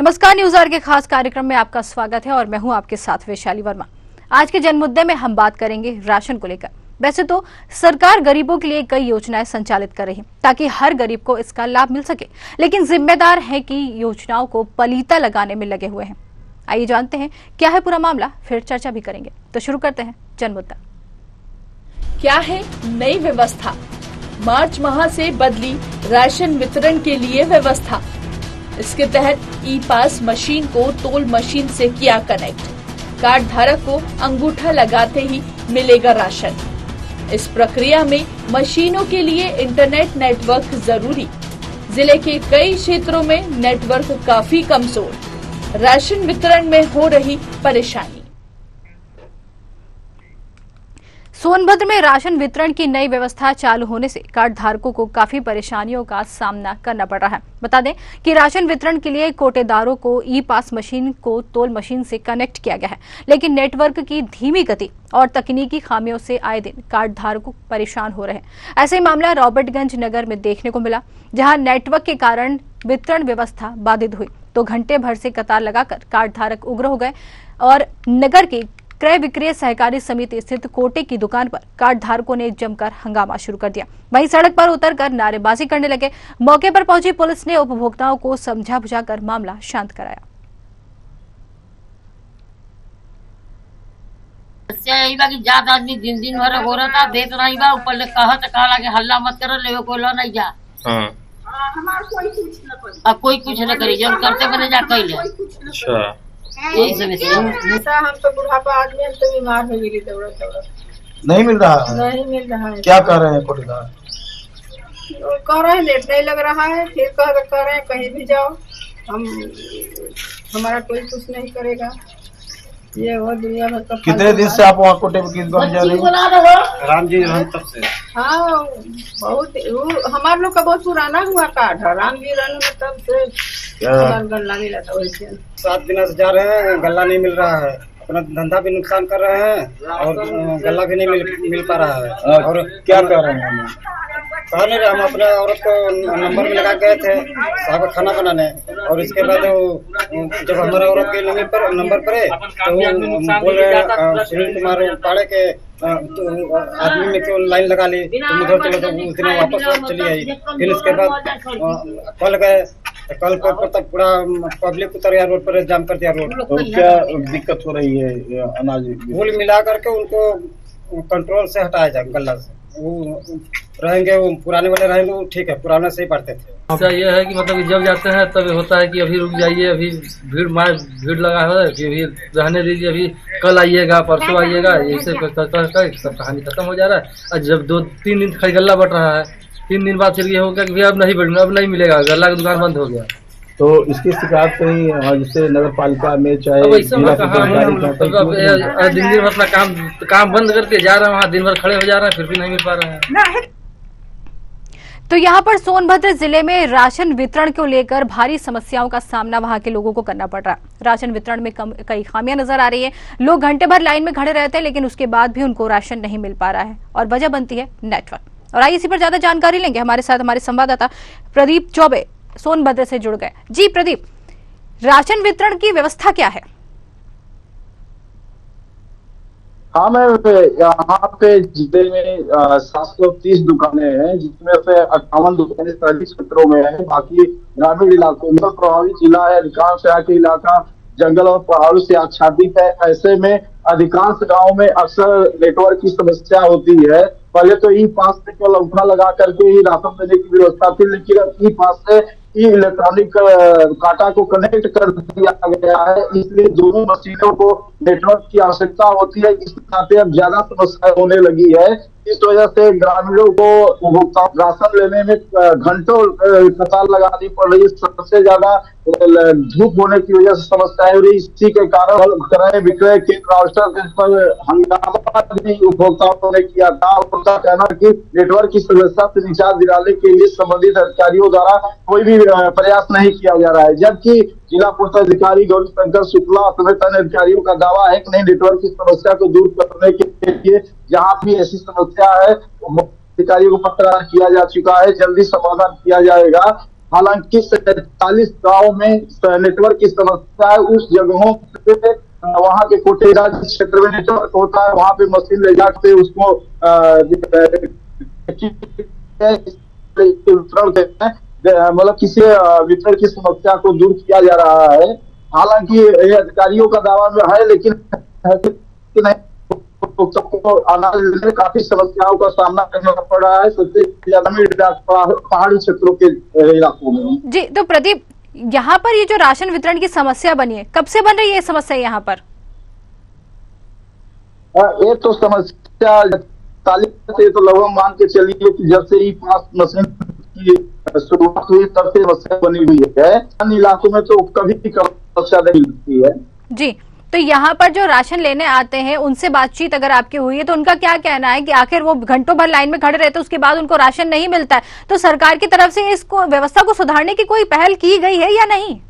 नमस्कार, news our के खास कार्यक्रम में आपका स्वागत है और मैं हूं आपके साथ वैशाली वर्मा। आज के जन मुद्दे में हम बात करेंगे राशन को लेकर। वैसे तो सरकार गरीबों के लिए कई योजनाएं संचालित कर रही है ताकि हर गरीब को इसका लाभ मिल सके, लेकिन जिम्मेदार है कि योजनाओं को पलीता लगाने में लगे हुए हैं। आइए जानते हैं क्या है पूरा मामला, फिर चर्चा भी करेंगे। तो शुरू करते हैं जन मुद्दा। क्या है नई व्यवस्था? मार्च माह से बदली राशन वितरण के लिए व्यवस्था। इसके तहत ई पास मशीन को टोल मशीन से किया कनेक्ट। कार्ड धारक को अंगूठा लगाते ही मिलेगा राशन। इस प्रक्रिया में मशीनों के लिए इंटरनेट नेटवर्क जरूरी। जिले के कई क्षेत्रों में नेटवर्क काफी कमजोर। राशन वितरण में हो रही परेशानी। सोनभद्र में राशन वितरण की नई व्यवस्था चालू होने से कार्ड धारकों को काफी परेशानियों का सामना करना पड़ रहा है। बता दें कि राशन वितरण के लिए कोटेदारों को ई पास मशीन को टोल मशीन से कनेक्ट किया गया है, लेकिन नेटवर्क की धीमी गति और तकनीकी खामियों से आए दिन कार्ड धारकों परेशान हो रहे हैं। ऐसे ही मामला रॉबर्टगंज नगर में देखने को मिला, जहां नेटवर्क के कारण वितरण व्यवस्था बाधित हुई तो घंटे भर से कतार लगाकर कार्ड धारक उग्र हो गए और नगर की क्रय विक्रय सहकारी समिति स्थित कोटे की दुकान पर कार्ड धारकों ने जमकर हंगामा शुरू कर दिया। वहीं सड़क पर उतरकर नारेबाजी करने लगे। मौके पर पहुंची पुलिस ने उपभोक्ताओं को समझा बुझाकर मामला शांत कराया। यही बा कि जात आदमी दिन दिन भर हो रहा था, देत नहीं बा, ऊपर ले कहत कहला के हल्ला मत करो, लेवे को लो नहीं जा। हमार कोई कुछ न करी। अब कोई कुछ न करी, जब करते बने जा कइले। अच्छा, यही सब ऐसा हम तो बुढ़ापा आदमी, हम तो बीमार हो गई। नहीं मिल रहा है। नहीं मिल रहा है। क्या कर रहे हैं कोटेदार? कह रहे हैं लेट नहीं लग रहा है, फिर कह रहे हैं कहीं भी जाओ, हमारा कोई कुछ नहीं करेगा। ये वो दुनिया भर का। कितने दिन से आप वहाँ कोटे में किस गाँव जा रही हैं? राम जी तब से। हाँ, बहुत हमारे लोग का बहुत पुराना हुआ कार्ड है। राम जी रहने में तब से गल्ला मिला था। वैसे 7 दिन से जा रहे हैं, गल्ला नहीं मिल रहा है। अपना धंधा भी नुकसान कर रहे हैं और गल्ला भी नहीं मिल पा रहा है। और क्या कर रहे हैं? कहा नहीं रहे, हम अपने औरत को नंबर में लगा गए थे साहब खाना बनाने, और इसके बाद जब हमारे औरत के नंबर पर है तो बोल रहे सुनील कुमार पाड़े के आदमी में क्यों लाइन लगा ली, तुम उधर चलो, तो उस दिन वापस चली आई। फिर इसके बाद कल गए, कल पर तब पूरा पब्लिक उतर गया रोड पर, जाम कर दिया रोड। तो क्या दिक्कत हो रही है? अनाज भूल मिला करके उनको कंट्रोल से हटाया जाए। गल्ला से वो रहेंगे, वो पुराने वाले रहेंगे, वो ठीक है, पुराने से ही बढ़ते थे। अच्छा ये है कि मतलब कि जब जाते हैं तब होता है कि अभी रुक जाइए, अभी भीड़ लगा है कि अभी रहने दीजिए, अभी कल आइएगा, परसों आइएगा, ऐसे सब कहानी खत्म हो जा रहा है। और जब 2-3 दिन खाली गल्ला बढ़ रहा है, 3 दिन बाद फिर ये हो गया कि अब नहीं बढ़ना, अब नहीं मिलेगा, गल्ला की दुकान बंद हो गया। तो इसकी शिकायत कहीं जैसे नगर पालिका में चाहे दिन दिन भर अपना काम बंद करके जा रहे हैं, वहाँ दिन भर खड़े हो जा रहे हैं, फिर भी नहीं मिल पा रहा है। तो यहाँ पर सोनभद्र जिले में राशन वितरण को लेकर भारी समस्याओं का सामना वहां के लोगों को करना पड़ रहा है। राशन वितरण में कई खामियां नजर आ रही है। लोग घंटे भर लाइन में खड़े रहते हैं, लेकिन उसके बाद भी उनको राशन नहीं मिल पा रहा है और वजह बनती है नेटवर्क। और आइए इसी पर ज्यादा जानकारी लेंगे। हमारे साथ हमारे संवाददाता प्रदीप चौबे सोनभद्र से जुड़ गए। जी प्रदीप, राशन वितरण की व्यवस्था क्या है? हाँ, मैं यहाँ पे जिले में 730 दुकानें हैं, जिसमें से 58 दुकानें शहरी क्षेत्रों में है, बाकी ग्रामीण इलाकों में प्रभावित जिला है। अधिकांश यहाँ के इलाका जंगल और पहाड़ों से आच्छादित है। ऐसे में अधिकांश गांव में अक्सर नेटवर्क की समस्या होती है। पहले तो ई पास से केवल अंगूठा लगा करके ही राशन देने की व्यवस्था थी, लेकिन ई पास से इलेक्ट्रॉनिक काटा को कनेक्ट कर दिया गया है, इसलिए दोनों मशीनों को नेटवर्क की आवश्यकता होती है। इस खाते अब ज्यादा समस्या होने लगी है। इस वजह से ग्रामीणों को उपभोक्ताओं राशन लेने में घंटों कतार लगानी पड़ रही है। सबसे ज्यादा धूप होने की वजह से समस्या हो रही है। इसी के कारण क्रय विक्रय केंद्र पर हंगामा भी उपभोक्ताओं ने किया था। उनका कहना कि नेटवर्क की समस्या से निजात दिलाने के लिए संबंधित अधिकारियों द्वारा कोई भी प्रयास नहीं किया जा रहा है, जबकि जिला पुलिस अधिकारी गौरी शंकर शुक्ला समेत अन्य अधिकारियों का दावा है कि नई नेटवर्क की समस्या को दूर करने के लिए जहां भी ऐसी समस्या है अधिकारियों को पत्र किया जा चुका है, जल्दी समाधान किया जाएगा। हालांकि 47 गाँव में नेटवर्क की समस्या है। उस जगहों पे वहाँ के कोटेदार जिस क्षेत्र में नेटवर्क होता है वहाँ पे मशीन ले जाके उसको वितरण देते हैं, मतलब किसी वितरण की समस्या को दूर किया जा रहा है। हालांकि ये अधिकारियों का दावा में है, लेकिन सबको अनाज लेने में काफी समस्याओं का सामना करना पड़ रहा है, सबसे ज्यादा पहाड़ी क्षेत्रों के इलाकों में। जी, तो प्रदीप, यहाँ पर ये जो राशन वितरण की समस्या बनी है, कब से बन रही है ये समस्या यहाँ पर? ये तो समस्या से तो लगभग मान के चलिए कि जब से ई पास मशीन की शुरुआत हुई तब से समस्या बनी हुई है। अन्य इलाकों में तो कभी भी समस्या नहीं मिलती है। जी, तो यहाँ पर जो राशन लेने आते हैं उनसे बातचीत अगर आपकी हुई है तो उनका क्या कहना है कि आखिर वो घंटों भर लाइन में खड़े रहते हैं, उसके बाद उनको राशन नहीं मिलता है, तो सरकार की तरफ से इसको व्यवस्था को सुधारने की कोई पहल की गई है या नहीं?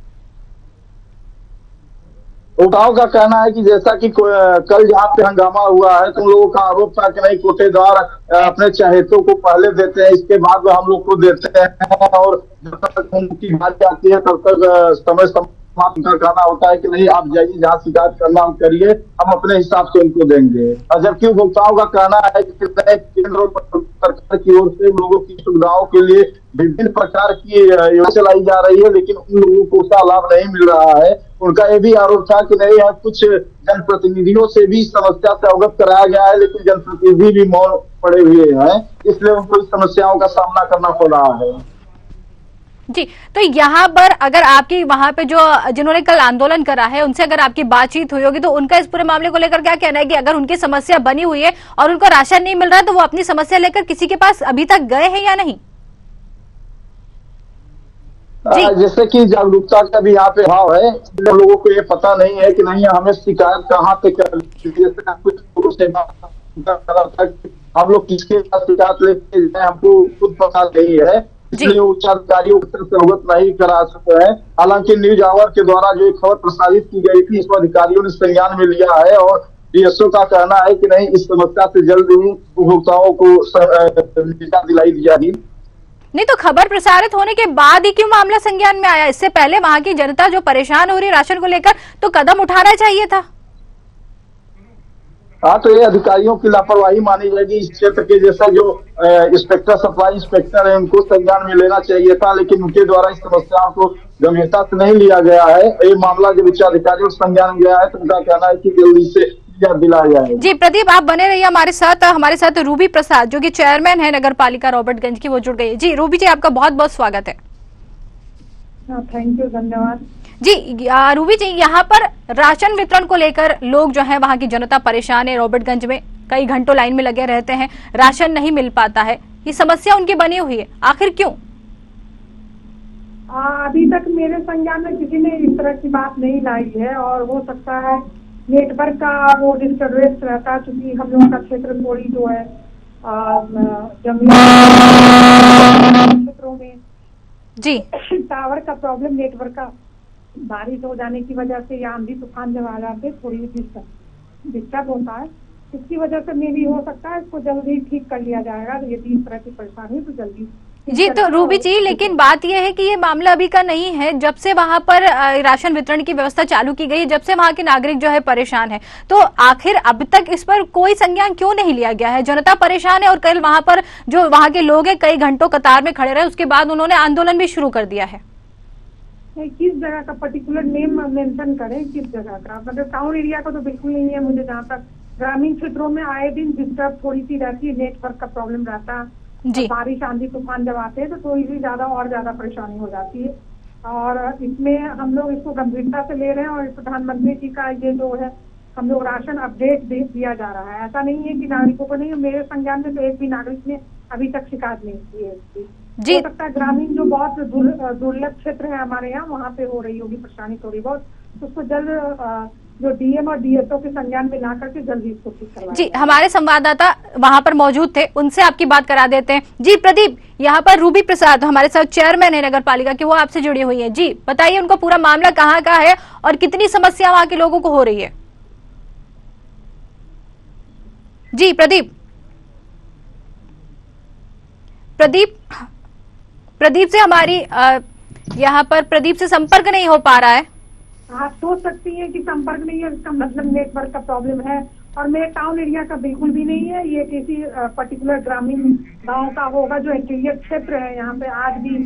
उठाव का कहना है कि जैसा कि कल जहाँ पे हंगामा हुआ है तो लोगों का आरोप था कि नहीं कोटेदार अपने चहेतों को पहले देते हैं, इसके बाद वो हम लोग को देते हैं, और जब तक उनकी बात आती है तब तक समय उनका कहना होता है कि नहीं आप जाइए जहाँ शिकायत करना हम करिए, हम अपने हिसाब से उनको देंगे। और जबकि उपभोक्ताओं का कहना है कि केंद्र और सरकार की ओर से लोगों की सुविधाओं के लिए विभिन्न प्रकार की योजना चलाई जा रही है, लेकिन उन लोगों को उसका लाभ नहीं मिल रहा है। उनका ये भी आरोप था कि नहीं है कुछ जनप्रतिनिधियों से भी समस्या से अवगत कराया गया है, लेकिन जनप्रतिनिधि भी मौन पड़े हुए हैं, इसलिए उनको इस समस्याओं का सामना करना पड़ रहा है। जी, तो यहाँ पर अगर आपकी वहां पे जो जिन्होंने कल आंदोलन करा है उनसे अगर आपकी बातचीत हुई होगी तो उनका इस पूरे मामले को लेकर क्या कहना है कि अगर उनकी समस्या बनी हुई है और उनको राशन नहीं मिल रहा है तो वो अपनी समस्या लेकर किसी के पास अभी तक गए हैं या नहीं? जैसे कि जागरूकता का भी यहाँ पे भाव है, लोगों को ये पता नहीं है कि नहीं हमें शिकायत कहाँ पे हम लोग किसके पास शिकायत लेके जाए हमको खुद पता नहीं है, इसलिए उच्च अधिकारियों की तरफ से अवगत नहीं करा सकते हैं। हालांकि न्यूज आवर के द्वारा जो एक खबर प्रसारित की गई थी इसको अधिकारियों ने संज्ञान में लिया है और डीएसओ का कहना है कि नहीं इस समस्या से जल्द ही उपभोक्ताओं को निजात दिलाई दी जाएगी। नहीं तो खबर प्रसारित होने के बाद ही क्यों मामला संज्ञान में आया? इससे पहले वहां की जनता जो परेशान हो रही राशन को लेकर तो कदम उठाना चाहिए था। हाँ, तो ये अधिकारियों की लापरवाही मानी जाएगी। इस क्षेत्र के जैसा जो इंस्पेक्टर सप्लाई इंस्पेक्टर है उनको संज्ञान में लेना चाहिए था, लेकिन उनके द्वारा इस समस्या को गंभीरता से नहीं लिया गया है। ये मामला जब उच्च अधिकारियों को संज्ञान में गया है तो उनका कहना है कि जल्दी से दिलाया जाए। जी प्रदीप, आप बने रहिए हमारे साथ रूबी प्रसाद जो कि चेयरमैन है नगर पालिका रॉबर्टगंज की, वो जुड़ गई। जी रूबी जी, आपका बहुत बहुत स्वागत है। थैंक यू, धन्यवाद। जी रूबी जी, यहाँ पर राशन वितरण को लेकर लोग जो है वहाँ की जनता परेशान है। रॉबर्टगंज में कई घंटों लाइन में लगे रहते हैं, राशन नहीं मिल पाता है, ये समस्या उनकी बनी हुई है, आखिर क्यों? अभी तक मेरे संज्ञान में किसी ने इस तरह की बात नहीं लाई है, और हो सकता है नेटवर्क का वो डिस्टर्बेंस रहता है, क्योंकि हम लोगों का क्षेत्र थोड़ी जो है जंगली क्षेत्रों में जी टावर का प्रॉब्लम, नेटवर्क का बारिश हो जाने की वजह से या आंधी तूफान जब आ जाते थोड़ी डिस्टर्ब होता है, इसकी वजह से मे भी हो सकता है। इसको जल्दी ठीक कर लिया जाएगा। यदि इस तरह की परेशानी तो जल्दी जी। तो रूबी जी, लेकिन बात यह है कि ये मामला अभी का नहीं है, जब से वहां पर राशन वितरण की व्यवस्था चालू की गई है, जब से वहां के नागरिक जो है परेशान है, तो आखिर अब तक इस पर कोई संज्ञान क्यों नहीं लिया गया है? जनता परेशान है और कल वहां पर जो वहां के लोग हैं कई घंटों कतार में खड़े रहे, उसके बाद उन्होंने आंदोलन भी शुरू कर दिया है। किस जगह का पर्टिकुलर नेम मेंशन करें, किस जगह का? मतलब टाउन एरिया का तो बिल्कुल नहीं है। मुझे जहाँ तक ग्रामीण क्षेत्रों में आए दिन डिस्टर्ब थोड़ी सी रहती है, नेटवर्क का प्रॉब्लम रहता है, बारिश आंधी तूफान जब आते हैं तो थोड़ी सी ज्यादा परेशानी हो जाती है। और इसमें हम लोग इसको गंभीरता से ले रहे हैं, और प्रधानमंत्री जी का ये जो है हम लोग राशन अपडेट दिया जा रहा है। ऐसा नहीं है कि नागरिकों को नहीं, मेरे संज्ञान में तो एक भी नागरिक ने अभी तक शिकायत नहीं की है इसकी। हो सकता है ग्रामीण जो बहुत दुर्लभ क्षेत्र है हमारे यहाँ, वहाँ पे हो रही होगी परेशानी थोड़ी बहुत, तो उसको जल्द जो डीएम और डीएसओ के संज्ञान में ला करके जल्दी इसको ठीक करवाएं। जी, हमारे संवाददाता वहां पर मौजूद थे, उनसे आपकी बात करा देते हैं। जी प्रदीप, यहाँ पर रूबी प्रसाद हमारे साथ चेयरमैन है नगर पालिका की, वो आपसे जुड़ी हुई है। जी बताइए, उनको पूरा मामला कहाँ का है और कितनी समस्या वहाँ के लोगों को हो रही है? जी प्रदीप प्रदीप से हमारी यहाँ पर प्रदीप से संपर्क नहीं हो पा रहा है। आप सोच सकती हैं कि संपर्क नहीं है, इसका मतलब नेटवर्क का प्रॉब्लम है। और मेरे टाउन एरिया का बिल्कुल भी नहीं है, ये किसी पर्टिकुलर ग्रामीण गांव का होगा जो इंटीरियर क्षेत्र है। यहाँ पे आज भी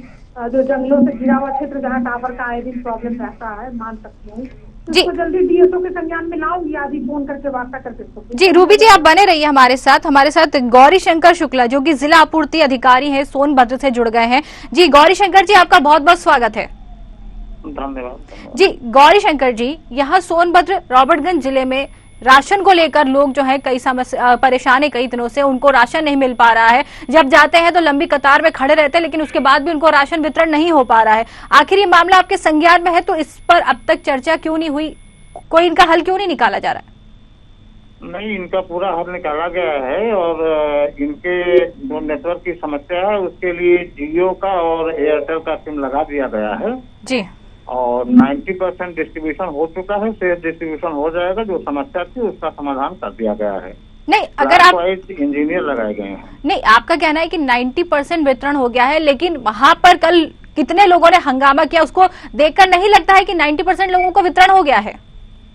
जो जंगलों से घिरा हुआ क्षेत्र जहाँ टावर का आए दिन प्रॉब्लम रहता है, मान सकती हूँ। तो जल्दी डीएसओ के संज्ञान में लाऊंगी, आज ही फोन करके वार्ता करके। जी रूबी जी, आप बने रहिए हमारे साथ गौरी शंकर शुक्ला जो कि जिला आपूर्ति अधिकारी हैं, सोनभद्र से जुड़ गए हैं। जी गौरी शंकर जी, आपका बहुत बहुत स्वागत है। धन्यवाद। जी गौरी शंकर जी, यहाँ सोनभद्र रॉबर्टगंज जिले में राशन को लेकर लोग जो है कई समस्या परेशान है, कई दिनों से उनको राशन नहीं मिल पा रहा है। जब जाते हैं तो लंबी कतार में खड़े रहते हैं, लेकिन उसके बाद भी उनको राशन वितरण नहीं हो पा रहा है। आखिर ये मामला आपके संज्ञान में है, तो इस पर अब तक चर्चा क्यों नहीं हुई, कोई इनका हल क्यों नहीं निकाला जा रहा है? नहीं, इनका पूरा हल निकाला गया है और इनके जो नेटवर्क की समस्या है उसके लिए जियो का और एयरटेल का सिम लगा दिया गया है जी, और 90% डिस्ट्रीब्यूशन हो चुका है। शेष डिस्ट्रीब्यूशन हो जाएगा। जो समस्या थी उसका समाधान कर दिया गया है। नहीं, अगर आप इंजीनियर लगाए गए हैं। नहीं, आपका कहना है कि 90% वितरण हो गया है, लेकिन वहां पर कल कितने लोगों ने हंगामा किया, उसको देखकर नहीं लगता है कि 90% लोगों को वितरण हो गया है?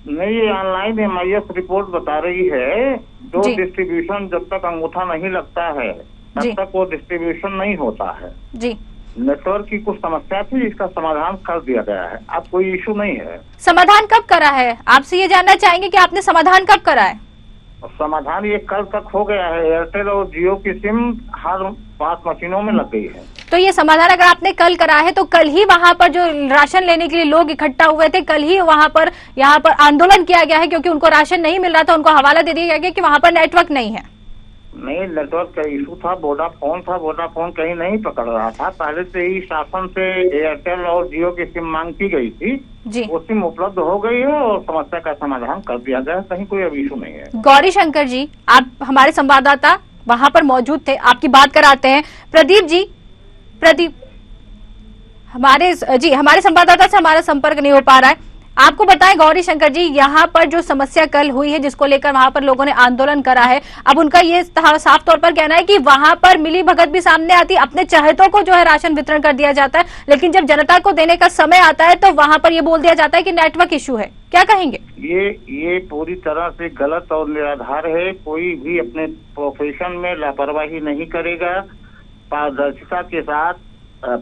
नहीं, ये ऑनलाइन MIS रिपोर्ट बता रही है जो डिस्ट्रीब्यूशन जब तक अंगूठा नहीं लगता है तब तक वो डिस्ट्रीब्यूशन नहीं होता है। जी, नेटवर्क की कुछ समस्या थी, इसका समाधान कर दिया गया है। अब कोई इशू नहीं है। समाधान कब करा है? आपसे ये जानना चाहेंगे कि आपने समाधान कब करा है? समाधान ये कल तक हो गया है। एयरटेल और जियो की सिम हर 5 मशीनों में लग गई है। तो ये समाधान अगर आपने कल करा है तो कल ही वहां पर जो राशन लेने के लिए लोग इकट्ठा हुए थे, कल ही वहां पर यहाँ पर आंदोलन किया गया है, क्योंकि उनको राशन नहीं मिल रहा था, उनको हवाला दे दिया गया कि वहां पर नेटवर्क नहीं है। नहीं, नेटवर्क का इशू था, वोडाफोन कहीं नहीं पकड़ रहा था। पहले से ही शासन से एयरटेल और जियो की सिम मांग की गई थी जी, वो सिम उपलब्ध हो गई है और समस्या का समाधान कर दिया गया। कहीं कोई अब इशू नहीं है। गौरी शंकर जी, आप हमारे संवाददाता वहां पर मौजूद थे, आपकी बात कराते हैं। प्रदीप हमारे संवाददाता से हमारा संपर्क नहीं हो पा रहा है। आपको बताएं गौरी शंकर जी, यहाँ पर जो समस्या कल हुई है जिसको लेकर वहां पर लोगों ने आंदोलन करा है, अब उनका ये साफ तौर पर कहना है कि वहां पर मिली भगत भी सामने आती, अपने चाहतों को जो है राशन वितरण कर दिया जाता है, लेकिन जब जनता को देने का समय आता है तो वहां पर ये बोल दिया जाता है कि नेटवर्क इश्यू है। क्या कहेंगे? ये पूरी तरह से गलत और निराधार है। कोई भी अपने प्रोफेशन में लापरवाही नहीं करेगा। पारदर्शिता के साथ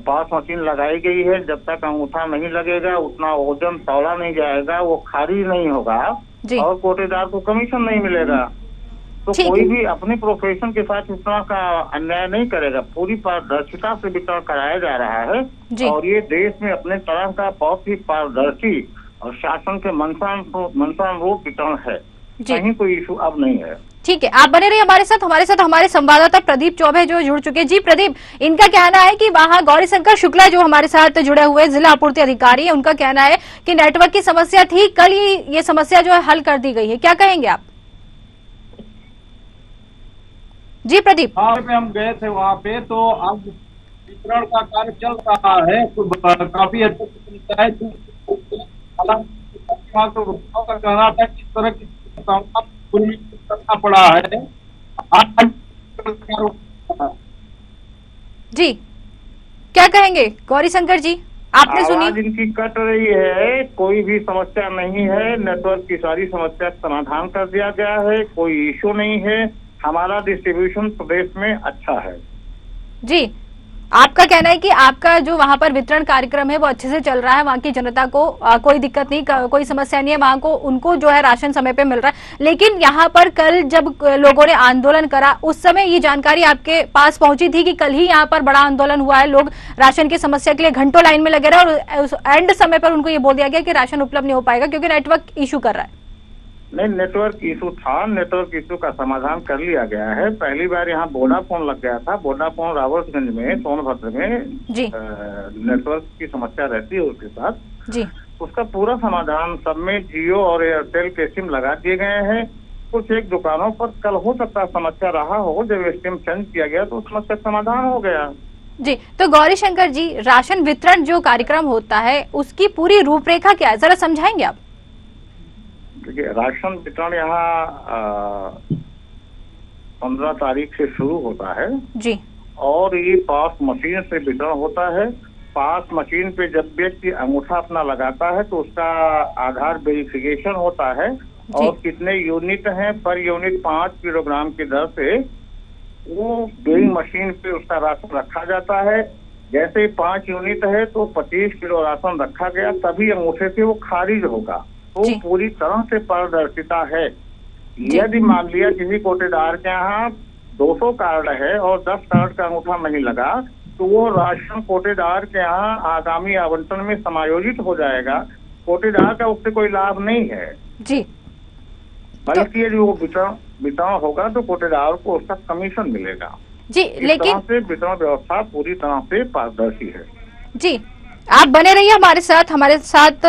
5 मशीन लगाई गई है। जब तक अंगूठा नहीं लगेगा उतना ओजन तौला नहीं जाएगा, वो खारिज नहीं होगा और कोटेदार को कमीशन नहीं मिलेगा। तो कोई भी अपने प्रोफेशन के साथ इतना का अन्याय नहीं करेगा। पूरी पारदर्शिता से वितरण कराया जा रहा है और ये देश में अपने तरह का बहुत ही पारदर्शी और शासन के मंशानुरूप वितरण है। कहीं कोई इशू अब नहीं है। ठीक है, आप बने रहिए हमारे साथ हमारे संवाददाता प्रदीप चौबे जो जुड़ चुके हैं। जी प्रदीप, इनका कहना है कि वहां गौरी शंकर शुक्ला जो हमारे साथ जुड़े हुए जिला आपूर्ति अधिकारी है, उनका कहना है कि नेटवर्क की समस्या थी, कल ही ये समस्या जो है हल कर दी गई है। क्या कहेंगे आप? जी प्रदीप। हाँ, हम गए थे वहाँ पे, तो अब वितरण का कार्य चल रहा है, तो काफी हद तक है। का कहना था कि इस तरह की करना पड़ा है। जी क्या कहेंगे गौरी शंकर जी, आपने सुनी? आवाज इनकी कट रही है। कोई भी समस्या नहीं है। नेटवर्क की सारी समस्या समाधान कर दिया गया है। कोई इशू नहीं है। हमारा डिस्ट्रीब्यूशन प्रदेश में अच्छा है। जी, आपका कहना है कि आपका जो वहां पर वितरण कार्यक्रम है वो अच्छे से चल रहा है, वहां की जनता को कोई दिक्कत नहीं, कोई समस्या नहीं है, वहां को उनको जो है राशन समय पे मिल रहा है। लेकिन यहाँ पर कल जब लोगों ने आंदोलन करा उस समय ये जानकारी आपके पास पहुंची थी कि कल ही यहाँ पर बड़ा आंदोलन हुआ है, लोग राशन की समस्या के लिए घंटों लाइन में लगे रहे और उस एंड समय पर उनको ये बोल दिया गया कि राशन उपलब्ध नहीं हो पाएगा क्योंकि नेटवर्क इशू कर रहा है? नहीं, नेटवर्क इशू था। नेटवर्क इशू का समाधान कर लिया गया है। पहली बार यहाँ वोडाफोन लग गया था। वोडाफोन रावतगंज में, सोनभद्र में नेटवर्क की समस्या रहती है उसके साथ जी। उसका पूरा समाधान सब में जियो और एयरटेल के सिम लगा दिए गए हैं। कुछ एक दुकानों पर कल हो सकता है समस्या रहा हो, जब सिम चेंज किया गया तो समस्या समाधान हो गया। जी, तो गौरी शंकर जी, राशन वितरण जो कार्यक्रम होता है उसकी पूरी रूपरेखा क्या है, जरा समझाएंगे आप? देखिए, राशन वितरण यहाँ 15 तारीख से शुरू होता है जी और ये पास मशीन से वितरण होता है। पास मशीन पे जब व्यक्ति अंगूठा अपना लगाता है तो उसका आधार वेरिफिकेशन होता है और कितने यूनिट हैं पर यूनिट 5 किलोग्राम की दर से वो वेइंग मशीन पे उसका राशन रखा जाता है। जैसे ही 5 यूनिट है तो 25 किलो राशन रखा गया, तभी अंगूठे से वो खारिज होगा। तो पूरी तरह से पारदर्शिता है। यदि मान लिया किसी कोटेदार के यहाँ 200 कार्ड है और 10 कार्ड का अंगूठा नहीं लगा तो वो राशन कोटेदार के यहाँ आगामी आवंटन में समायोजित हो जाएगा। कोटेदार का उससे कोई लाभ नहीं है जी, बल्कि यदि वो वितरण होगा तो कोटेदार को उसका कमीशन मिलेगा जी। लेकिन वितरण व्यवस्था पूरी तरह से पारदर्शी है जी। आप बने रहिए हमारे साथ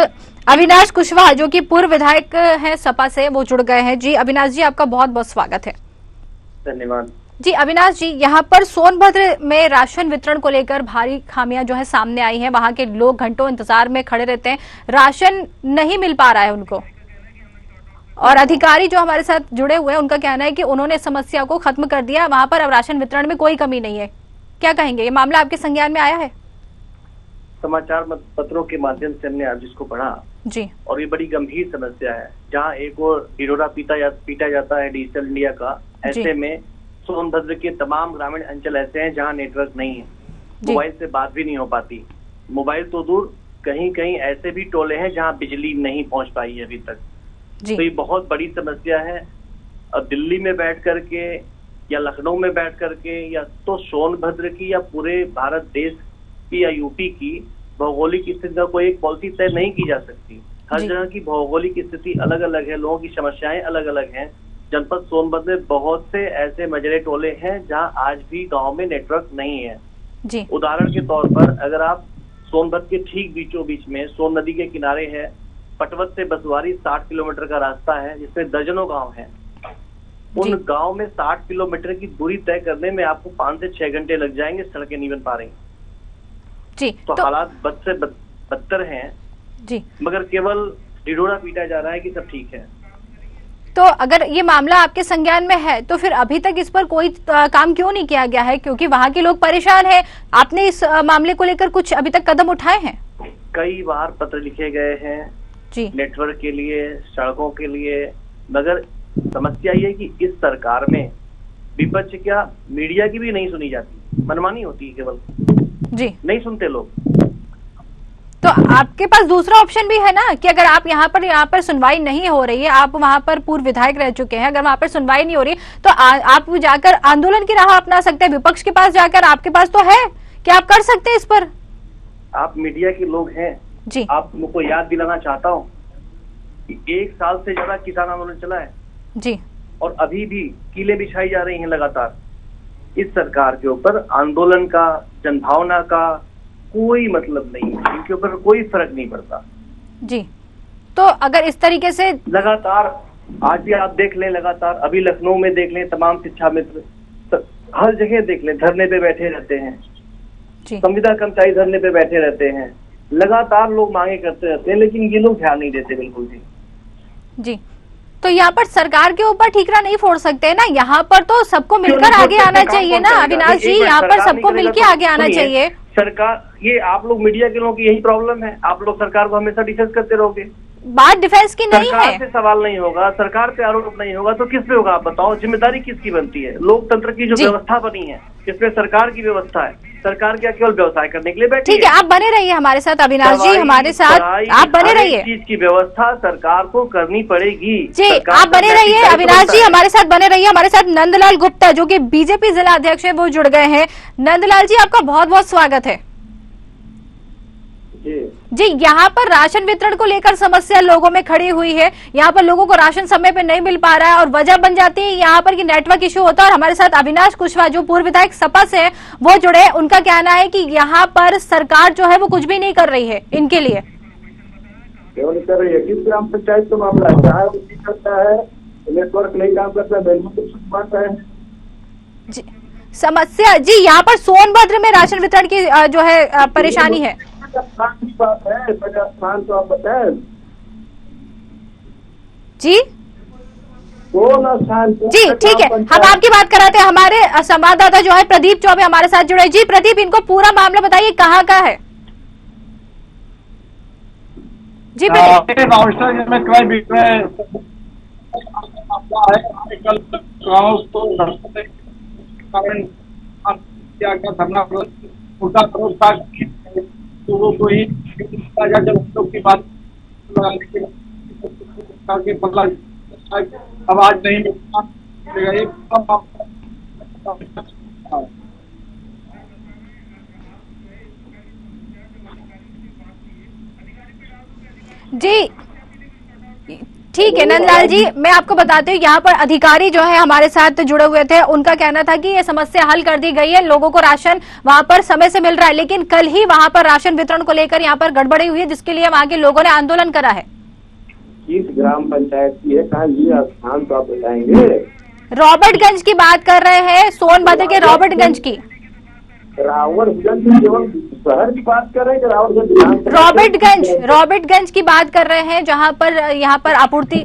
अविनाश कुशवाहा जो कि पूर्व विधायक हैं सपा से, वो जुड़ गए हैं। जी अविनाश जी, आपका बहुत बहुत स्वागत है। धन्यवाद जी अविनाश जी, यहाँ पर सोनभद्र में राशन वितरण को लेकर भारी खामियां जो है सामने आई हैं। वहां के लोग घंटों इंतजार में खड़े रहते हैं, राशन नहीं मिल पा रहा है उनको, और अधिकारी जो हमारे साथ जुड़े हुए हैं उनका कहना है कि उन्होंने समस्या को खत्म कर दिया, वहां पर अब राशन वितरण में कोई कमी नहीं है। क्या कहेंगे, ये मामला आपके संज्ञान में आया है? समाचार पत्रों के माध्यम से हमने आज इसको पढ़ा जी, और ये बड़ी गंभीर समस्या है। जहाँ एक और ढिढोरा पीटा जाता है डिजिटल इंडिया का, ऐसे में सोनभद्र के तमाम ग्रामीण अंचल ऐसे हैं जहाँ नेटवर्क नहीं है, मोबाइल से बात भी नहीं हो पाती। मोबाइल तो दूर, कहीं कहीं ऐसे भी टोले हैं जहाँ बिजली नहीं पहुंच पाई है अभी तक। तो ये बहुत बड़ी समस्या है। अब दिल्ली में बैठ करके या लखनऊ में बैठ करके या तो सोनभद्र की या पूरे भारत देश की या यूपी की भौगोलिक स्थिति का कोई एक पॉलिसी तय नहीं की जा सकती। हर जगह की भौगोलिक स्थिति अलग अलग है, लोगों की समस्याएं अलग अलग हैं। जनपद सोनभद्र में बहुत से ऐसे मजरे टोले हैं जहां आज भी गांव में नेटवर्क नहीं है जी। उदाहरण के तौर पर अगर आप सोनभद्र के ठीक बीचों बीच में सोन नदी के किनारे है, पटवत से बसवारी 60 किलोमीटर का रास्ता है जिसमें दर्जनों गांव हैं। उन गांव में 60 किलोमीटर की दूरी तय करने में आपको 5 से 6 घंटे लग जाएंगे, सड़कें नहीं बन पा रही जी। तो हालात बद से बदतर हैं जी, मगर केवल ढिढोरा पीटा जा रहा है कि सब ठीक है। तो अगर ये मामला आपके संज्ञान में है तो फिर अभी तक इस पर कोई काम क्यों नहीं किया गया है? क्योंकि वहाँ के लोग परेशान हैं। आपने इस मामले को लेकर कुछ अभी तक कदम उठाए हैं? कई बार पत्र लिखे गए हैं जी, नेटवर्क के लिए, सड़कों के लिए, मगर समस्या ये कि इस सरकार में विपक्ष क्या मीडिया की भी नहीं सुनी जाती, मनमानी होती है केवल जी, नहीं सुनते लोग। तो आपके पास दूसरा ऑप्शन भी है ना कि अगर आप यहाँ पर सुनवाई नहीं हो रही है, आप वहाँ पर पूर्व विधायक रह चुके हैं, अगर वहाँ पर सुनवाई नहीं हो रही तो आप जाकर आंदोलन की राह अपना सकते हैं, विपक्ष के पास जाकर। आपके पास तो है कि आप कर सकते हैं इस पर। आप मीडिया के लोग हैं जी, आपको याद दिलाना चाहता हूँ कि 1 साल से ज्यादा किसान आंदोलन चला है जी, और अभी भी कीलें बिछाई जा रही हैं लगातार। इस सरकार के ऊपर आंदोलन का, जनभावना का कोई मतलब नहीं है, इनके ऊपर कोई फर्क नहीं पड़ता जी। तो अगर इस तरीके से लगातार, आज भी आप देख लें, लगातार अभी लखनऊ में देख लें, तमाम शिक्षा मित्र हर जगह देख लें धरने पे बैठे रहते हैं, संविदा कर्मचारी धरने पे बैठे रहते हैं, लगातार लोग मांगे करते रहते हैं, लेकिन ये लोग ध्यान नहीं देते बिल्कुल भी जी। तो यहाँ पर सरकार के ऊपर ठीकरा नहीं फोड़ सकते ना, यहाँ पर तो सबको मिलकर आगे आना चाहिए ना अविनाश जी, यहाँ पर सबको मिलकर आगे आना चाहिए। सरकार, ये आप लोग मीडिया के लोगों की यही प्रॉब्लम है, आप लोग सरकार को हमेशा डिफेंस करते रहोगे। बात डिफेंस की नहीं है, सरकार से सवाल नहीं होगा, सरकार पे आरोप नहीं होगा तो किस पे होगा? आप बताओ, जिम्मेदारी किसकी बनती है? लोकतंत्र की जो व्यवस्था बनी है इसमें सरकार की व्यवस्था है, सरकार क्या केवल व्यवसाय करने के लिए बैठी है? ठीक है, आप बने रहिए हमारे साथ अविनाश जी, हमारे साथ आप बने रहिए। चीज की व्यवस्था सरकार को करनी पड़ेगी जी, आप बने रहिए अविनाश जी, हमारे साथ बने रहिए। हमारे साथ नंदलाल गुप्ता जो कि बीजेपी जिला अध्यक्ष है, वो जुड़ गए हैं। नंदलाल जी, आपका बहुत बहुत स्वागत है जी। यहाँ पर राशन वितरण को लेकर समस्या लोगों में खड़ी हुई है, यहाँ पर लोगों को राशन समय पे नहीं मिल पा रहा है और वजह बन जाती है यहाँ पर कि नेटवर्क इश्यू होता है। और हमारे साथ अविनाश कुशवाहा जो पूर्व विधायक सपा से है वो जुड़े, उनका कहना है कि यहाँ पर सरकार जो है वो कुछ भी नहीं कर रही है इनके लिए। क्यों नहीं कर रही है? किस ग्राम पंचायत का मामला है? चाहे वो नहीं करता है, नेटवर्क नहीं काम करता है जी। समस्या जी यहाँ पर सोनभद्र में राशन वितरण की जो है परेशानी है। बात है, स्थान तो आप बताएं जी। जी ठीक है, हम आपकी बात कर रहे थे। हमारे संवाददाता जो है प्रदीप चौबे हमारे साथ जुड़े। जी प्रदीप, इनको पूरा मामला बताइए, कहाँ का है? जी प्रदीप। रावटगंज में क्रय विक्रय कल गाँव को कारण क्या धरना उनका विरोध था, लोगों को ही जब हम लोग की बात आवाज नहीं मिलता। जी ठीक है नंदलाल जी, मैं आपको बताती हूँ, यहाँ पर अधिकारी जो है हमारे साथ जुड़े हुए थे, उनका कहना था कि ये समस्या हल कर दी गई है, लोगों को राशन वहाँ पर समय से मिल रहा है, लेकिन कल ही वहाँ पर राशन वितरण को लेकर यहाँ पर गड़बड़ी हुई है, जिसके लिए वहाँ के लोगों ने आंदोलन करा है। किस ग्राम पंचायत की है, कहाँ ये स्थान तो आप बताएंगे? रॉबर्टगंज की बात कर रहे हैं, सोनभद्र के रॉबर्टगंज की। रावटगंज शहर की बात कर रहे हैं कि रॉबर्टगंज की बात कर रहे हैं, जहां पर यहाँ पर आपूर्ति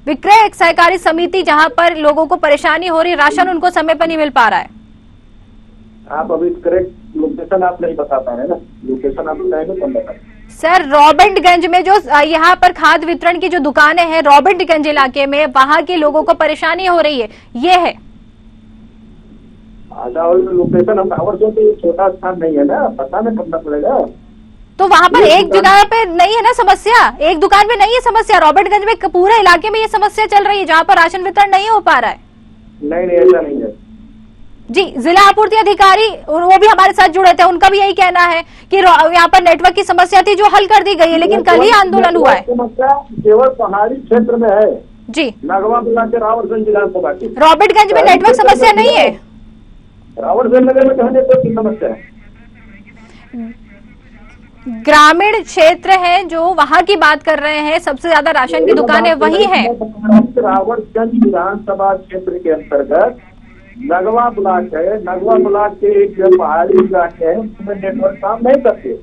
विक्रय सहकारी समिति, जहां पर लोगों को परेशानी हो रही, राशन उनको समय पर नहीं मिल पा रहा है। आप अभी करेक्ट लोकेशन आप नहीं बता पा रहे ना, लोकेशन आप बताएंगे तब बताएंगे। सर रॉबर्टगंज में जो यहाँ पर खाद्य वितरण की जो दुकानें हैं रॉबर्टगंज इलाके में, वहाँ के लोगों को परेशानी हो रही है, ये है। लोकेशन हम रावटगंज तो छोटा स्थान नहीं है ना, पता नहीं करना पड़ेगा। तो वहाँ पर एक जगह पे नहीं है ना समस्या, एक दुकान में नहीं है समस्या, रॉबर्टगंज में पूरे इलाके में ये समस्या चल रही है जहाँ पर राशन वितरण नहीं हो पा रहा है। नहीं ऐसा नहीं है जी। जिला आपूर्ति अधिकारी वो भी हमारे साथ जुड़े थे, उनका भी यही कहना है कि यहाँ पर नेटवर्क की समस्या थी जो हल कर दी गई है, लेकिन कल ही आंदोलन हुआ है। समस्या केवल पहाड़ी क्षेत्र में है जी, नगवा ब्लॉक के रावटगंज विधानसभा की। रॉबर्टगंज में नेटवर्क समस्या नहीं है, रावटगंज नगर में कहाँ नेटवर्क की समस्या है? ग्रामीण क्षेत्र है जो वहाँ की बात कर रहे हैं, सबसे ज्यादा राशन की दुकानें वही हैं। रावटगंज विधानसभा क्षेत्र के अंतर्गत नगवा ब्लॉक है, नगवा ब्लॉक के एक पहाड़ी इलाके है, उसमें नेटवर्क काम नहीं करते।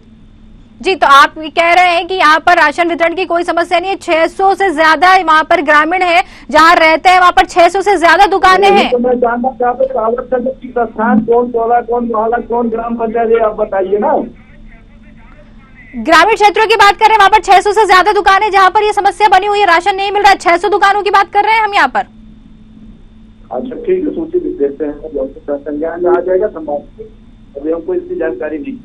जी, तो आप कह रहे हैं कि यहाँ पर राशन वितरण की कोई समस्या नहीं है, 600 से ज्यादा वहाँ पर ग्रामीण है जहाँ रहते हैं, वहाँ पर 600 से ज्यादा दुकानें हैं। तो मैं जानना चाहता हूँ रावटगंज की स्थान कौन टोला, कौन मोहल्ला, कौन ग्राम पंचायत है, आप बताइए ना। ग्रामीण क्षेत्रों की बात कर रहे हैं, वहाँ पर 600 से ज्यादा दुकानें जहाँ पर ये समस्या बनी हुई है, राशन नहीं मिल रहा है, 600 दुकानों की बात कर रहे हैं हम यहाँ पर। अच्छा ठीक है, सूची लिख देते हैं, संज्ञान में आ जाएगा संभाल, अभी हमको इसकी जानकारी नहीं।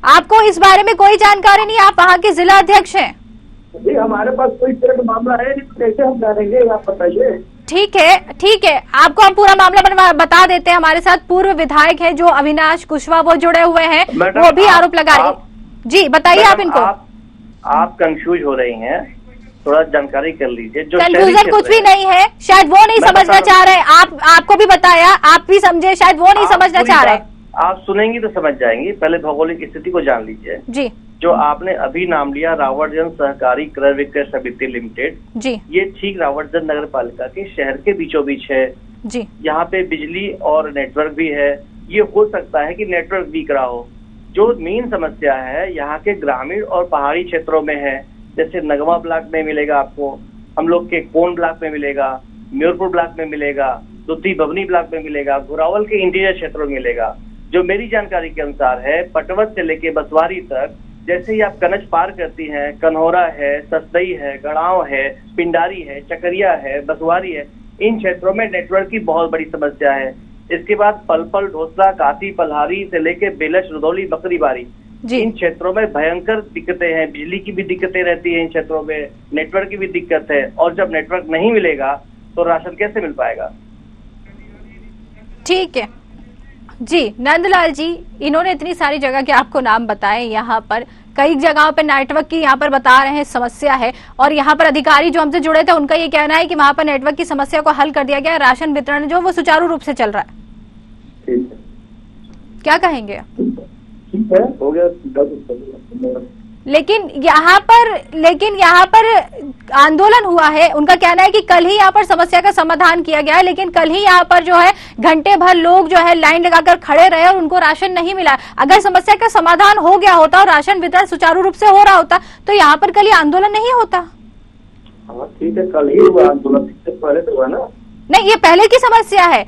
आपको इस बारे में कोई जानकारी नहीं, आप वहाँ के जिला अध्यक्ष हैं? जी हमारे पास कोई तरह का मामला है नहीं, कैसे हम जानेंगे, आप बताइए। ठीक है, आपको हम पूरा मामला बता देते हैं। हमारे साथ पूर्व विधायक है जो अविनाश कुशवाहा, वो जुड़े हुए हैं, वो भी आरोप लगा रहे हैं। जी बताइए आप इनको। आप कंफ्यूज हो रही हैं, थोड़ा जानकारी कर लीजिए। जो कंफ्यूजन कुछ भी नहीं है, शायद वो नहीं समझना चाह रहे हैं, आपको भी बताया, आप भी समझे, शायद वो नहीं समझना चाह रहे। आप सुनेंगी तो समझ जाएंगी, पहले भौगोलिक स्थिति को जान लीजिए। जी। जो आपने अभी नाम लिया रावटगंज सहकारी क्रय विक्रय समिति लिमिटेड, जी, ये ठीक रावटगंज नगर पालिका के शहर के बीचों बीच है। जी, यहाँ पे बिजली और नेटवर्क भी है। ये हो सकता है कि नेटवर्क वीक रहा हो। जो मेन समस्या है यहाँ के ग्रामीण और पहाड़ी क्षेत्रों में है, जैसे नगवा ब्लॉक में मिलेगा आपको, हम लोग के कोन ब्लॉक में मिलेगा, म्योरपुर ब्लॉक में मिलेगा, दुत्ती बबनी ब्लॉक में मिलेगा, घोरावल के इंटीरियर क्षेत्रों में मिलेगा। जो मेरी जानकारी के अनुसार है, पटवत से लेके बसवारी तक, जैसे ही आप कनज पार करती हैं, कन्होरा है, ससदई है, गड़ाव है, पिंडारी है, चकरिया है, बसवारी है, इन क्षेत्रों में नेटवर्क की बहुत बड़ी समस्या है। इसके बाद पलपल, ढोसला, काशी, पल्हारी से लेके बेलच, रुदौली, बकरीबारी, इन क्षेत्रों में भयंकर दिक्कतें हैं। बिजली की भी दिक्कतें रहती है इन क्षेत्रों में, नेटवर्क की भी दिक्कत है, और जब नेटवर्क नहीं मिलेगा तो राशन कैसे मिल पाएगा? ठीक है जी नंदलाल जी, इन्होंने इतनी सारी जगह के आपको नाम बताए, यहाँ पर कई जगहों पर नेटवर्क की यहाँ पर बता रहे हैं समस्या है, और यहाँ पर अधिकारी जो हमसे जुड़े थे उनका ये कहना है कि वहाँ पर नेटवर्क की समस्या को हल कर दिया गया, राशन वितरण जो वो सुचारू रूप से चल रहा है। क्या कहेंगे? ठीक है, हो गया। लेकिन यहाँ पर आंदोलन हुआ है, उनका कहना है कि कल ही यहाँ पर समस्या का समाधान किया गया है, लेकिन कल ही यहाँ पर जो है घंटे भर लोग जो है लाइन लगाकर खड़े रहे और उनको राशन नहीं मिला। अगर समस्या का समाधान हो गया होता और राशन वितरण सुचारू रूप से हो रहा होता तो यहाँ पर कल ही आंदोलन नहीं होता। हाँ ठीक है, कल ही हुआ आंदोलन, इससे पहले तो हुआ ना। नहीं, ये पहले की समस्या है,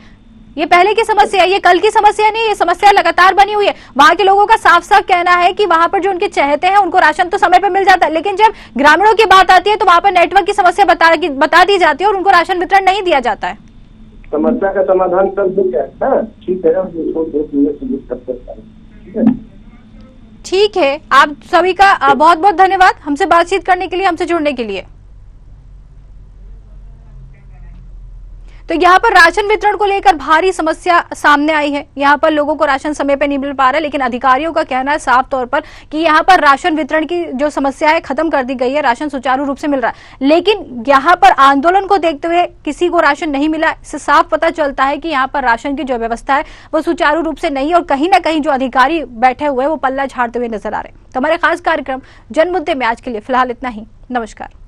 ये पहले की समस्या है, ये कल की समस्या नहीं, ये समस्या लगातार बनी हुई है। वहां के लोगों का साफ साफ कहना है कि वहां पर जो उनके चहेते हैं उनको राशन तो समय पर मिल जाता है, लेकिन जब ग्रामीणों की बात आती है तो वहां पर नेटवर्क की समस्या बता दी जाती है और उनको राशन वितरण नहीं दिया जाता है। समस्या का समाधान कर दो क्या? ठीक है, हम इसको 2 मिनट में करते हैं। ठीक है, आप सभी का बहुत बहुत धन्यवाद हमसे बातचीत करने के लिए, हमसे जुड़ने के लिए। तो यहाँ पर राशन वितरण को लेकर भारी समस्या सामने आई है। यहाँ पर लोगों को राशन समय पर नहीं मिल पा रहा है, लेकिन अधिकारियों का कहना है साफ तौर पर कि यहाँ पर राशन वितरण की जो समस्या है खत्म कर दी गई है, राशन सुचारू रूप से मिल रहा है। लेकिन यहाँ पर आंदोलन को देखते हुए किसी को राशन नहीं मिला, इससे साफ पता चलता है कि यहाँ पर राशन की जो व्यवस्था है वो सुचारू रूप से नहीं है और कहीं ना कहीं जो अधिकारी बैठे हुए वो पल्ला झाड़ते हुए नजर आ रहे हैं। तो हमारे खास कार्यक्रम जन मुद्दे में आज के लिए फिलहाल इतना ही। नमस्कार।